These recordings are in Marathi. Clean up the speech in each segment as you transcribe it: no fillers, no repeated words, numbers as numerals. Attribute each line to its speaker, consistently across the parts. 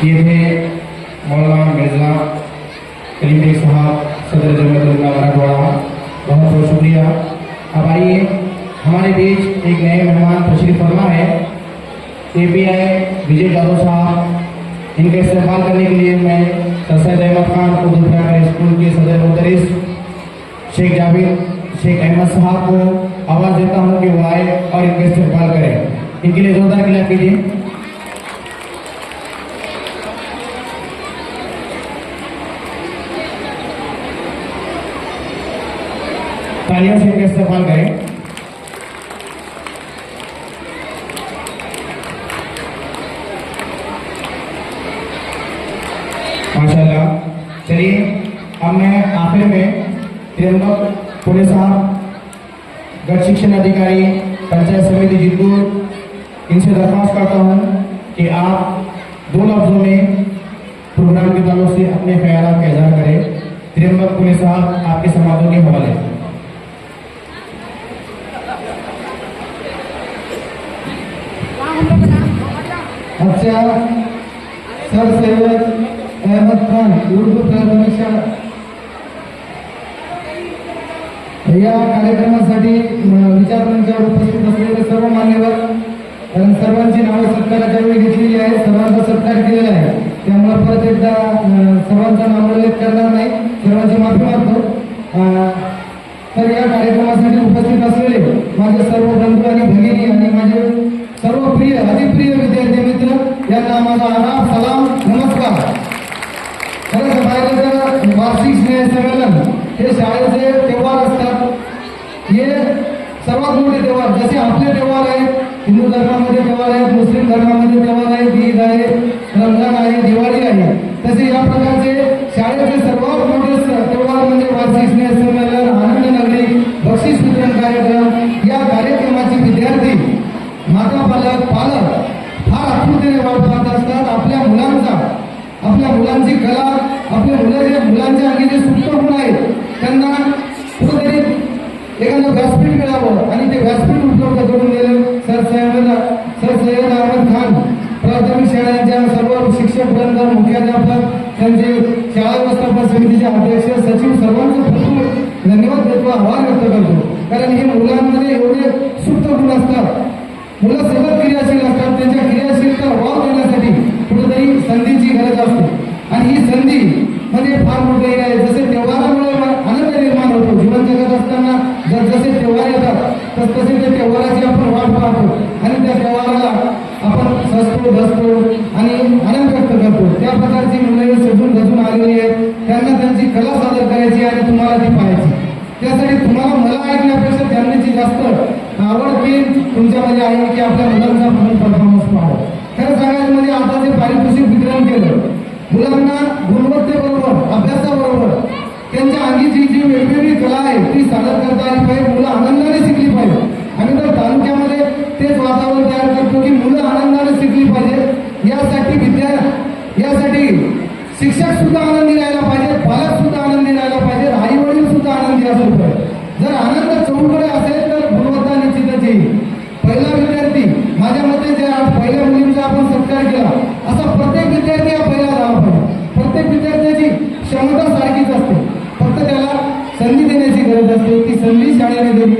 Speaker 1: येथे मौलाना मिर्जा कलीम बेग साहब सदर जमत मराठवाड़ा, बहुत बहुत शुक्रिया। अब आइए हमारे बीच एक नए मेहमान तशरीफ फरमा है, API विजय यादव साहब। इनका इस्तेमाल करने के लिए मैं सैयद अहमद खान उर्दू प्राइमरी स्कूल के सदर मुदरिस शेख अहमद साहब को आवाज़ देता हूँ कि वो आए और इनका इस्तेमाल करें। इनके लिए जोरदार क्लैप कीजिए। तालियों से इनका इस्तेमाल करें। माशाल्लाह। चलिए अब मैं आखिर में त्रियंबक पुणे साहब, गढ़ शिक्षण अधिकारी पंचायत समिति जितपुर, इनसे दरख्वास्त करता हूँ कि आप 2 लफ्जों में प्रोग्राम के ताल्लुक से अपने ख्याल का इजहार करें। त्रियंबक पुणे साहब, आपके समाधों के हवाले।
Speaker 2: अच्छा, सर सैयद अहमद खान उर्दू प्राथमिक शाळा या कार्यक्रमासाठी विचारमंचावर उपस्थित असलेले सर्व मान्यवर, कारण सर्वांची नावं सत्काराच्या वेळी घेतलेली आहे, सर्वांचा सत्कार केलेला आहे, त्यामुळे परत एकदा सर्वांचा नामोल्लेख करणार नाही, सर्वांची माफी मागतो। तर या कार्यक्रमासाठी उपस्थित असलेले माझे सर्व बंधू आणि भगिनी आणि माझे सर्व प्रिय अतिप्रिय विद्यार्थी मित्र यांना माझा आदाब, सलाम, नमस्कार। खरंच पाहिलं वार्षिक स्नेह संमेलन हे शाळेचे त्योहार असतात। हे सर्वात मोठे त्योहार, जसे आपले त्योहार आहेत, हिंदू धर्मामध्ये त्योहार आहेत, मुस्लिम धर्मामध्ये त्योहार आहेत, ईद आहे, रमजान आहे, दिवाळी आहे, तसे या प्रकारचे शाळेचे सर्वात मोठे त्योहार म्हणजे वार्षिक स्नेह संमेलन, आनंद नगरी, बक्षीस वितरण कार्यक्रम। या कार्यक्रमाचे विद्यार्थी, माता पालक फार आतुरतेने वाट पाहत असतात आपल्या मुलांची कला, आपल्या मुलांच्या अंगी जे सुप्त गुण आहेत त्यांना कुठेतरी एखादं व्यासपीठ मिळावं आणि ते व्यासपीठ उपलब्ध करून दिले सर सैयद अहमद खान प्राथमिक शाळांच्या सर्व शिक्षक वृंद, मुख्याध्यापक, त्यांचे शाळा व्यवस्थापन समितीचे अध्यक्ष, सचिव, सर्वांचे भरपूर धन्यवाद देतो, आभार व्यक्त करतो। कारण हे मुलांमध्ये एवढे सुप्त गुण असतात, मुलं सतत क्रियाशील असतात, त्यांच्या क्रियाशीलता वाव देण्यासाठी कुठेतरी संधीची गरज असते आणि ही संधी म्हणजे फार मोठी आहे। जसे त्योहारामुळे आनंद निर्माण होतो, जीवन जगत असताना जसे त्योहार येतात तसे त्या त्योहाराची आपण वाट पाहतो आणि त्या त्योहाराला आपण सजतो, बसतो आणि आनंद व्यक्त करतो। त्या प्रकारची मुलं सजून धजून आलेली आहेत, त्यांना त्यांची कला सादर करायची आणि तुम्हाला ती पाहायची। त्यासाठी तुम्हाला मला ऐकण्यापेक्षा त्यांची जास्त आवड की तुमच्यामध्ये आहे की आपल्या मुलांचा म्हणून परफॉर्मन्स पाहावं। खरं सांगायचं म्हणजे आता जे पारितोषिक वितरण केलं, मुलांना गुणवत्तेबरोबर, अभ्यासाबरोबर त्यांच्या अंगीची जी वेगवेगळी कला आहे ती सादर करता आली पाहिजे, मुलं आनंदाने शिकली पाहिजे। आम्ही तर तालुक्यामध्ये तेच वातावरण तयार करतो की मुलं आनंदाने शिकली पाहिजे। यासाठी शिक्षक सुद्धा आनंदी राहायला पाहिजे, पालक सुद्धा आनंदी राहायला पाहिजे, आई वडील सुद्धा आनंदी असले पाहिजे। जर आनंद चौकडे असेल तर गुणवत्ता निश्चितच येईल। पहिला विद्यार्थी, माझ्या मते जे आज पहिल्या मुलींचा आपण सत्कार केला, असा प्रत्येक विद्यार्थी हा पहिला झाला पाहिजे। प्रत्येक विद्यार्थ्याची क्षमता सारखीच असते, फक्त त्याला संधी देण्याची गरज असते। ती संधी शाळेने दिली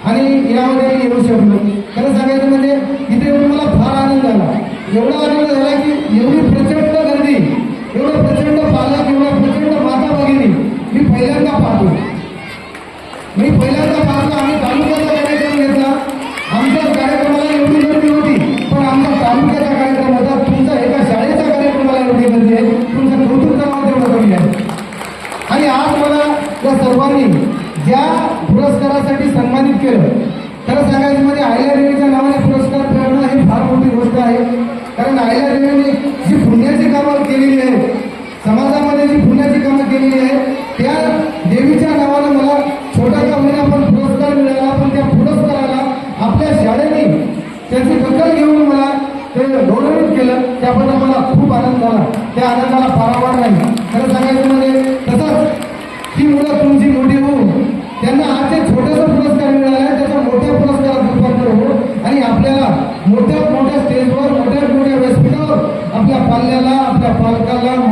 Speaker 2: आणि यामध्ये मी येऊ शकलो। खरं सांगायचं म्हणजे इथे येऊन मला फार आनंद झाला, एवढा आनंद झाला की एवढी प्रचंड गर्दी, एवढं प्रचंड पालक, एवढं प्रचंड माता भगिनी मी पहिल्यांदा पाहतो। आम्ही तालुक्याचा कार्यक्रम घेतला, आमच्या कार्यक्रमाला एवढी गर्दी होती, पण आमच्या तालुक्याचा कार्यक्रम होता, तुमचा एका शाळेच्या कार्यक्रमाला एवढी गर्दी आहे, तुमचं कौतुक करावं तेवढं कमी आहे। आणि आज मला या सर्वांनी ज्या पुरस्कारासाठी सन्मानित केलं, खरं सांगायचं म्हणजे अहिल्यादेवीच्या नावाने पुरस्कार मिळवणं ही फार मोठी गोष्ट आहे। कारण अहिल्यादेवीने जी पुण्याची कामं केलेली आहेत, समाजामध्ये जी पुण्याची कामं केलेली आहेत, त्या देवीच्या नावानं मला छोटा का होईना पण पुरस्कार मिळाला, पण त्या पुरस्काराला आपल्या शाळेने त्याची दखल घेऊन मला ते गौरवित केलं, त्याबद्दल मला खूप आनंद झाला। त्या आनंदाला पारावार नाही। खरं सांगायचं म्हणजे तसंच ही मुलं तुमची मोठी होऊन त्यांना आज जे छोटासा पुरस्कार मिळाला आहे त्याच्या मोठ्या पुरस्कारात रूपांतर हो आणि आपल्याला मोठ्या स्टेजवर, मोठ्या व्यासपीठावर आपल्या पाल्याला आपल्या पालकाला